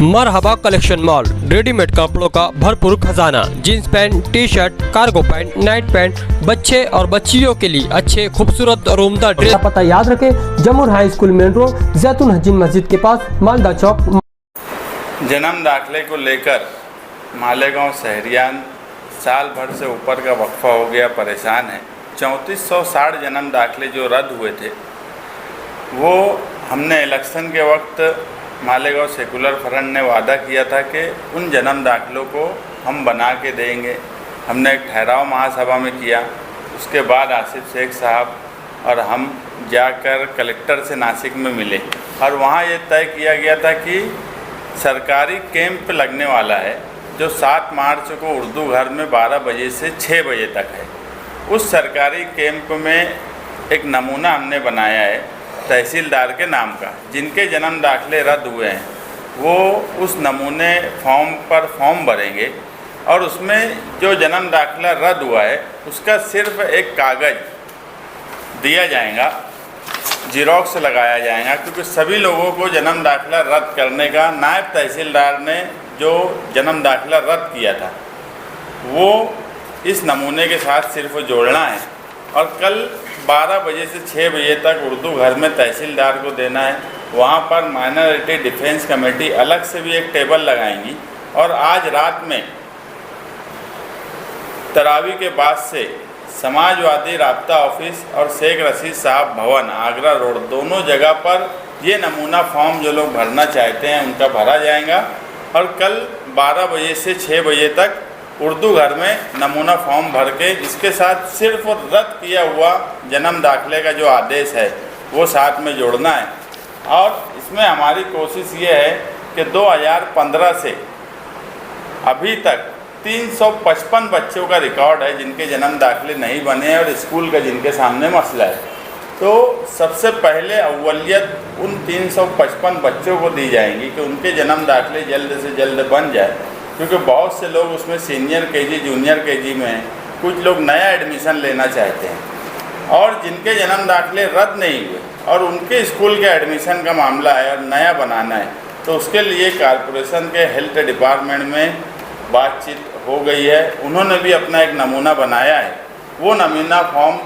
मरहबा collection mall, readymade कपड़ों का भरपूर खजाना, jeans pant, T shirt, cargo pant, night pant, बच्चे और बच्चियों के लिए अच्छे खूबसूरत और उम्दा ड्रेस। पता याद रखें, जमुर हाई स्कूल मेन रोड, जैतून हजीन मस्जिद के पास, मालदा चौक। जन्म दाखिले को लेकर मालेगांव शहरियान साल भर से ऊपर का वक्फा हो गया, परेशान है। 3460 जन्म दाखिले जो रद्द हुए थे, वो हमने इलेक्शन के वक्त मालेगांव सेकुलर फ्रंट ने वादा किया था कि उन जन्म दाखिलों को हम बना के देंगे। हमने एक ठहराव महासभा में किया। उसके बाद आसिफ शेख साहब और हम जाकर कलेक्टर से नासिक में मिले और वहाँ ये तय किया गया था कि सरकारी कैंप लगने वाला है जो 7 मार्च को उर्दू घर में 12 बजे से 6 बजे तक है। उस सरकारी कैंप में एक नमूना हमने बनाया है तहसीलदार के नाम का, जिनके जन्म दाखिले रद्द हुए हैं वो उस नमूने पर फॉर्म भरेंगे और उसमें जो जन्म दाखिला रद्द हुआ है उसका सिर्फ एक कागज़ दिया जाएगा, ज़ेरॉक्स लगाया जाएगा, क्योंकि सभी लोगों को जन्म दाखिला रद्द करने का नायब तहसीलदार ने जो जन्म दाखिला रद्द किया था वो इस नमूने के साथ सिर्फ जोड़ना है और कल 12 बजे से 6 बजे तक उर्दू घर में तहसीलदार को देना है। वहाँ पर माइनॉरिटी डिफेंस कमेटी अलग से भी एक टेबल लगाएंगी और आज रात में तरावी के बाद से समाजवादी राब्ता ऑफिस और शेख रशीद साहब भवन आगरा रोड दोनों जगह पर ये नमूना फॉर्म जो लोग भरना चाहते हैं उनका भरा जाएगा और कल 12 बजे से 6 बजे तक उर्दू घर में नमूना फॉर्म भर के इसके साथ सिर्फ रद्द किया हुआ जन्म दाखिले का जो आदेश है वो साथ में जोड़ना है। और इसमें हमारी कोशिश ये है कि 2015 से अभी तक 355 बच्चों का रिकॉर्ड है जिनके जन्म दाखिले नहीं बने और स्कूल का जिनके सामने मसला है। तो सबसे पहले अव्वलियत उन 355 बच्चों को दी जाएंगी कि उनके जन्म दाखिले जल्द से जल्द बन जाए, क्योंकि बहुत से लोग उसमें सीनियर केजी जूनियर केजी में हैं, कुछ लोग नया एडमिशन लेना चाहते हैं और जिनके जन्म दाखिले रद्द नहीं हुए और उनके स्कूल के एडमिशन का मामला है और नया बनाना है, तो उसके लिए कारपोरेशन के हेल्थ डिपार्टमेंट में बातचीत हो गई है। उन्होंने भी अपना एक नमूना बनाया है। वो नमूना फॉर्म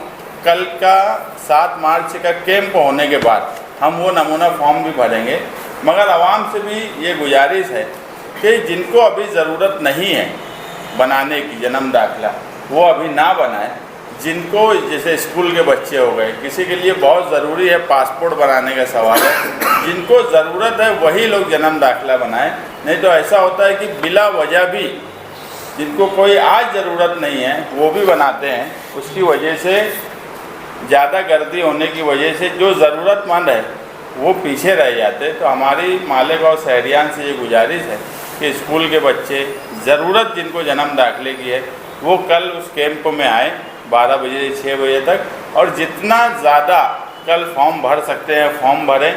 कल का 7 मार्च का कैंप होने के बाद हम वो नमूना फॉर्म भी भरेंगे। मगर आवाम से भी ये गुजारिश है कि जिनको अभी ज़रूरत नहीं है बनाने की जन्म दाखिला वो अभी ना बनाएं। जिनको जैसे स्कूल के बच्चे हो गए, किसी के लिए बहुत ज़रूरी है पासपोर्ट बनाने का सवाल है, जिनको ज़रूरत है वही लोग जन्म दाखिला बनाएं। नहीं तो ऐसा होता है कि बिला वजह भी जिनको कोई आज ज़रूरत नहीं है वो भी बनाते हैं। उसकी वजह से ज़्यादा गर्दी होने की वजह से जो ज़रूरतमंद है वो पीछे रह जाते। तो हमारी मालेगांव शहरियान से ये गुजारिश है कि स्कूल के बच्चे ज़रूरत जिनको जन्म दाखिले की है वो कल उस कैंप में आए 12 बजे से 6 बजे तक और जितना ज़्यादा कल फॉर्म भर सकते हैं फॉर्म भरें।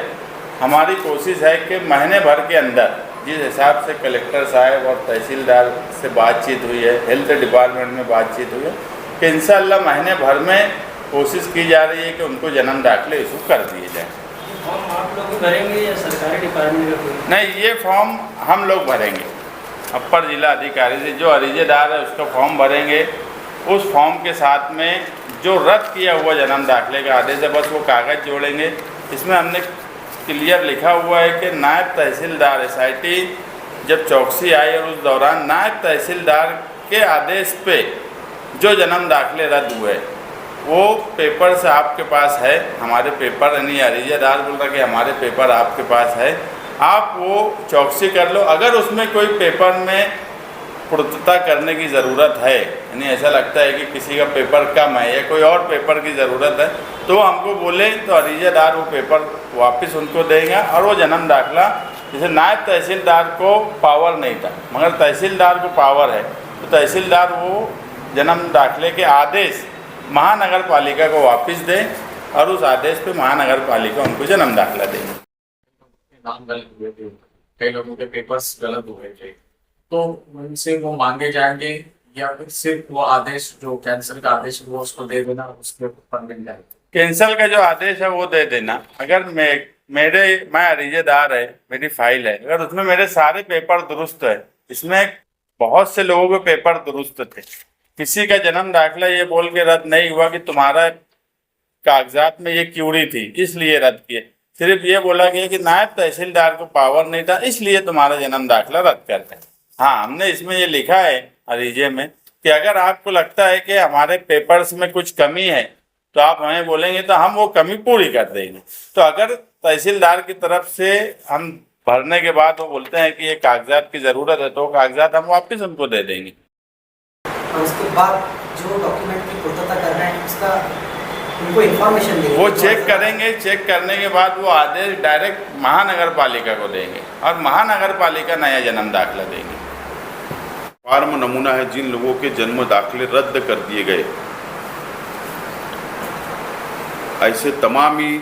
हमारी कोशिश है कि महीने भर के अंदर जिस हिसाब से कलेक्टर साहब और तहसीलदार से बातचीत हुई है, हेल्थ डिपार्टमेंट में बातचीत हुई है, कि इंशाअल्लाह महीने भर में कोशिश की जा रही है कि उनको जन्म दाखिले इशू कर दिए जाएँ। फॉर्म आप लोग भरेंगे या सरकारी डिपार्टमेंट का कोई? नहीं, ये फॉर्म हम लोग भरेंगे। अपर जिला अधिकारी से जो अरीजेदार है उसका फॉर्म भरेंगे। उस फॉर्म के साथ में जो रद्द किया हुआ जन्म दाखिले का आदेश है बस वो कागज़ जोड़ेंगे। इसमें हमने क्लियर लिखा हुआ है कि नायब तहसीलदार SIT जब चौकसी आई और उस दौरान नायब तहसीलदार के आदेश पे जो जन्म दाखिले रद्द हुए वो पेपर से आपके पास है, हमारे पेपर यानी अरीजेदार बोल रहा कि हमारे पेपर आपके पास है, आप वो चौकसी कर लो। अगर उसमें कोई पेपर में पूर्तता करने की ज़रूरत है, यानी ऐसा लगता है कि किसी का पेपर कम है या कोई और पेपर की ज़रूरत है तो हमको बोले तो अरीजेदार वो पेपर वापस उनको देंगे और वो जन्म दाखिला, जैसे नायब तहसीलदार को पावर नहीं था मगर तहसीलदार को पावर है, तो तहसीलदार वो जन्म दाखिले के आदेश महानगर पालिका को वापस दें और उस आदेश पे महानगर पालिका उनको जन्म दाखिला देंगे। नाम गलत हुए थे, कई लोगों के पेपर्स गलत हुए थे, तो उनसे वो मांगे जाएंगे या फिर सिर्फ वो आदेश जो कैंसिल का आदेश वो उसको दे देना, उसके ऊपर मिल जाएगा? कैंसिल का जो आदेश है वो दे देना। अगर मैं मैं अरीजेदार है, मेरी फाइल है, अगर उसमें मेरे सारे पेपर दुरुस्त है, इसमें बहुत से लोगों के पेपर दुरुस्त थे, किसी का जन्म दाखिला ये बोल के रद्द नहीं हुआ कि तुम्हारा कागजात में ये क्यूरी थी इसलिए रद्द किए, सिर्फ ये बोला गया कि नायब तहसीलदार को पावर नहीं था इसलिए तुम्हारा जन्म दाखिला रद्द करते हैं। हाँ, हमने इसमें ये लिखा है अरीजे में कि अगर आपको लगता है कि हमारे पेपर्स में कुछ कमी है तो आप हमें बोलेंगे तो हम वो कमी पूरी कर देंगे। तो अगर तहसीलदार की तरफ से हम भरने के बाद वो बोलते हैं कि ये कागजात की ज़रूरत है तो वो कागजात हम वापस उनको दे देंगे। और उसके बाद जो डॉक्यूमेंट की पूर्तता कर रहे हैं उसका उनको इन्फॉर्मेशन देंगे, वो चेक करेंगे, चेक करने के बाद वो आदेश डायरेक्ट महानगर पालिका को देंगे और महानगर पालिका नया जन्म दाखिला देंगे। फार्म नमूना है जिन लोगों के जन्म दाखिले रद्द कर दिए गए, ऐसे तमाम ही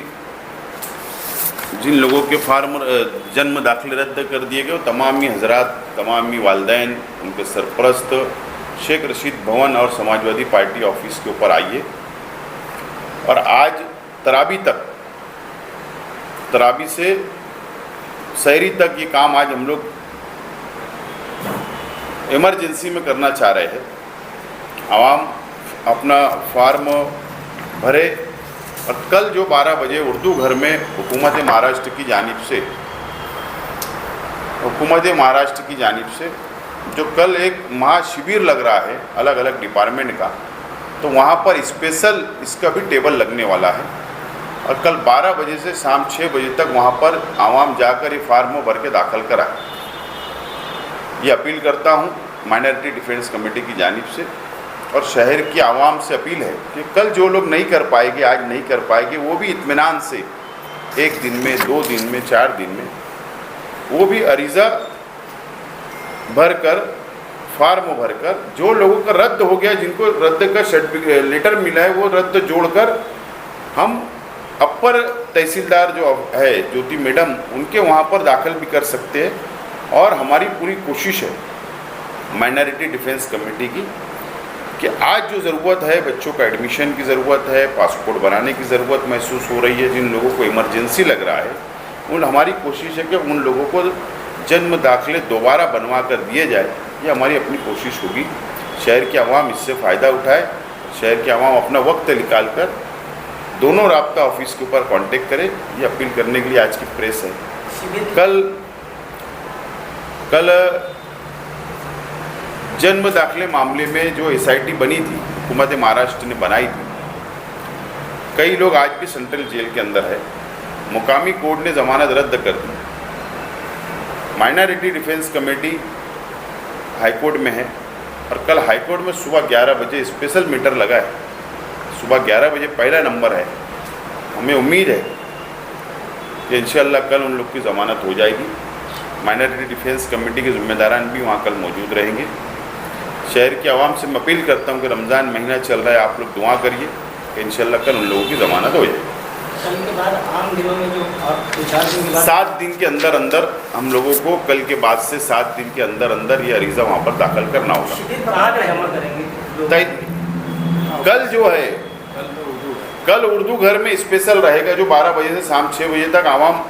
जिन लोगों के फार्म जन्म दाखिले रद्द कर दिए गए तमाम ही हजरात, तमाम ही वालिदैन, उनके सरपरस्त शेख रशीद भवन और समाजवादी पार्टी ऑफिस के ऊपर आइए और आज तराबी से शहरी तक ये काम आज हम लोग इमरजेंसी में करना चाह रहे हैं। आवाम अपना फार्म भरे और कल जो 12 बजे उर्दू घर में हुकूमत महाराष्ट्र की जानिब से जो कल एक महाशिविर लग रहा है अलग अलग डिपार्टमेंट का, तो वहाँ पर स्पेशल इसका भी टेबल लगने वाला है और कल 12 बजे से शाम 6 बजे तक वहाँ पर आवाम जाकर ये फार्म भर के दाखिल कराए। ये अपील करता हूँ माइनॉरिटी डिफेंस कमेटी की जानिब से और शहर की आवाम से अपील है कि कल जो लोग नहीं कर पाएंगे, आज नहीं कर पाएंगे, वो भी इत्मीनान से 1 दिन में, 2 दिन में, 4 दिन में वो भी अरीज़ा भरकर, फार्म भरकर, जो लोगों का रद्द हो गया, जिनको रद्द का सर्टिफिकेट लेटर मिला है, वो रद्द जोड़कर हम अपर तहसीलदार जो है ज्योति मैडम, उनके वहाँ पर दाखिल भी कर सकते हैं। और हमारी पूरी कोशिश है माइनॉरिटी डिफेंस कमेटी की कि आज जो ज़रूरत है, बच्चों का एडमिशन की ज़रूरत है, पासपोर्ट बनाने की ज़रूरत महसूस हो रही है, जिन लोगों को इमरजेंसी लग रहा है, हमारी कोशिश है कि उन लोगों को जन्म दाखिले दोबारा बनवा कर दिए जाए। ये हमारी अपनी कोशिश होगी। शहर की आवाम इससे फ़ायदा उठाए, शहर की आवाम अपना वक्त निकाल कर दोनों राब्ता ऑफिस के ऊपर कांटेक्ट करे, ये अपील करने के लिए आज की प्रेस है। कल जन्म दाखिले मामले में जो SIT बनी थी, हुकूमत महाराष्ट्र ने बनाई थी, कई लोग आज भी सेंट्रल जेल के अंदर है। मुकामी कोर्ट ने ज़मानत रद्द कर दी। माइनॉरिटी डिफेंस कमेटी हाईकोर्ट में है और कल हाईकोर्ट में सुबह 11 बजे स्पेशल मीटर लगा है। सुबह 11 बजे पहला नंबर है। हमें उम्मीद है कि इंशाअल्लाह कल उन लोग की ज़मानत हो जाएगी। माइनॉरिटी डिफेंस कमेटी के ज़िम्मेदारान भी वहाँ कल मौजूद रहेंगे। शहर की आवाम से मैं अपील करता हूँ कि रमज़ान महीना चल रहा है, आप लोग दुआ करिए कि इंशाअल्लाह कल उन लोगों की ज़मानत हो जाए। कल के बाद आम दिनों में जो 4 दिन के बाद 7 दिन के अंदर हम लोगों को कल के बाद से 7 दिन के अंदर ये अरीज़ा वहाँ पर दाखिल करना होगा। कहाँ पे जमा करेंगे? कल जो है, कल उर्दू घर में स्पेशल रहेगा, जो 12 बजे से शाम 6 बजे तक आवाम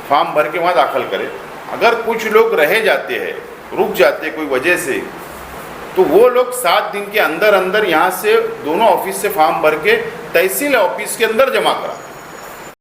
फॉर्म भर के वहाँ दाखिल करे। अगर कुछ लोग रह जाते हैं, रुक जाते हैं कोई वजह से, तो वो लोग 7 दिन के अंदर यहाँ से दोनों ऑफिस से फॉर्म भर के तहसील ऑफिस के अंदर जमा करा।